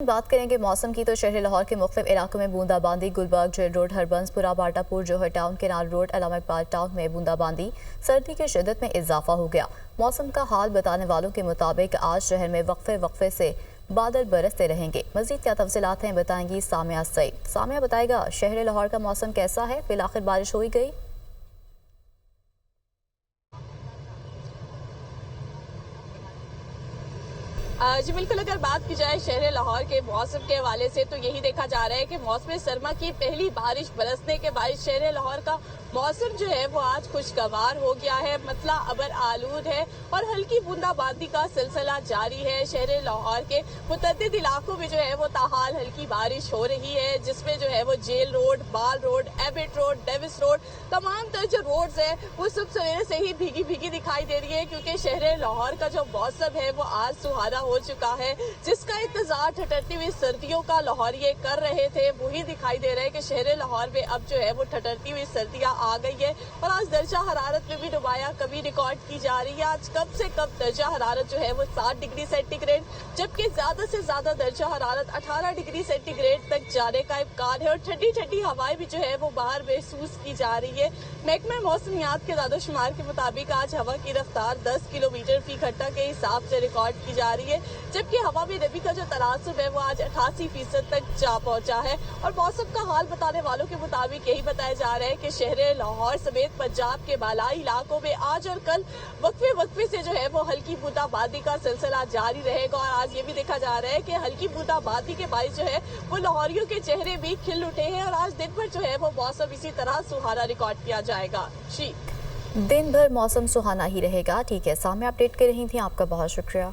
بات کریں گے موسم کی تو شہر لاہور کے مختلف علاقوں میں بوندا باندی گلبرگ جیل روڈ ہربنس پورا باٹا پور جوہر ٹاؤن کینال روڈ علامہ اقبال ٹاؤن میں بوندا باندی سردی کی شدت میں اضافہ ہو گیا۔ موسم کا حال بتانے والوں کے مطابق آج شہر میں وقفے سے بادل برستے رہیں گے۔ مزید کیا تفصیلات ہیں بتائیں گی سامیہ سعید۔ سامیہ بتائے گا شہر لاہور کا موسم کیسا ہے؟ بالآخر بارش ہوئی گئی؟ جی بالکل، اگر بات کی جائے شہر لاہور کے موسم کے حوالے سے تو یہی دیکھا جا رہا ہے کہ موسم سرما کی پہلی بارش برسنے کے بعد شہر لاہور کا موسم جو ہے وہ آج خوشگوار ہو گیا ہے، مطلع ابر آلود ہے اور ہلکی بوندا باندی کا سلسلہ جاری ہے۔ شہر لاہور کے متعدد علاقوں میں جو ہے وہ تاحال ہلکی بارش ہو رہی ہے، جس میں جو ہے وہ جیل روڈ، بال road, Abbott road, Davis road, تمام تر جو روڈز ہیں وہ صبح سویرے سے ہی بھیگی دکھائی دے رہی ہے، کیونکہ شہر لاہور کا جو موسم ہے وہ آج سہانا ہو چکا ہے، جس کا انتظار ٹھٹرتی ہوئی سردیوں کا لاہوریے کر رہے تھے۔ وہی دکھائی دے رہا ہے کہ شہر لاہور میں اب جو ہے وہ ٹھٹرتی ہوئی سردیاں آ گئی ہے اور آج درجہ حرارت میں بھی نمایاں کمی ریکارڈ کی جا رہی ہے۔ آج کم سے کم درجہ حرارت جو ہے وہ 7 ڈگری سینٹی گریڈ جبکہ زیادہ سے زیادہ درجہ حرارت 18 ڈگری سینٹی گریڈ تک جانے کا امکان ہے اور ٹھنڈی ٹھنڈی ہوائیں بھی جو ہے وہ باہر محسوس کی جا رہی ہے۔ محکمہ موسمیات کے اعداد و شمار کے مطابق آج ہوا کی رفتار 10 کلومیٹر فی گھنٹہ کے حساب سے ریکارڈ کی جا رہی ہے، جبکہ ہوا میں نمی کا جو تناسب ہے وہ آج 88% تک جا پہنچا ہے۔ اور موسم کا حال بتانے والوں کے مطابق یہی بتایا جا رہا ہے کہ شہر لاہور سمیت پنجاب کے بالائی علاقوں میں آج اور کل وقفے سے جو ہے وہ ہلکی بوندا باندی کا سلسلہ جاری رہے گا اور آج یہ بھی دیکھا جا رہا ہے کہ ہلکی بوندا باندی کے باعث جو ہے وہ لاہوریوں کے چہرے بھی کھل اٹھے ہیں اور آج دن بھر جو ہے وہ موسم اسی طرح سہانا ریکارڈ کیا جائے گا۔ دن بھر موسم سہانا ہی رہے گا۔ ٹھیک ہے سامیہ، اپڈیٹ کر رہی تھیں، آپ کا بہت شکریہ۔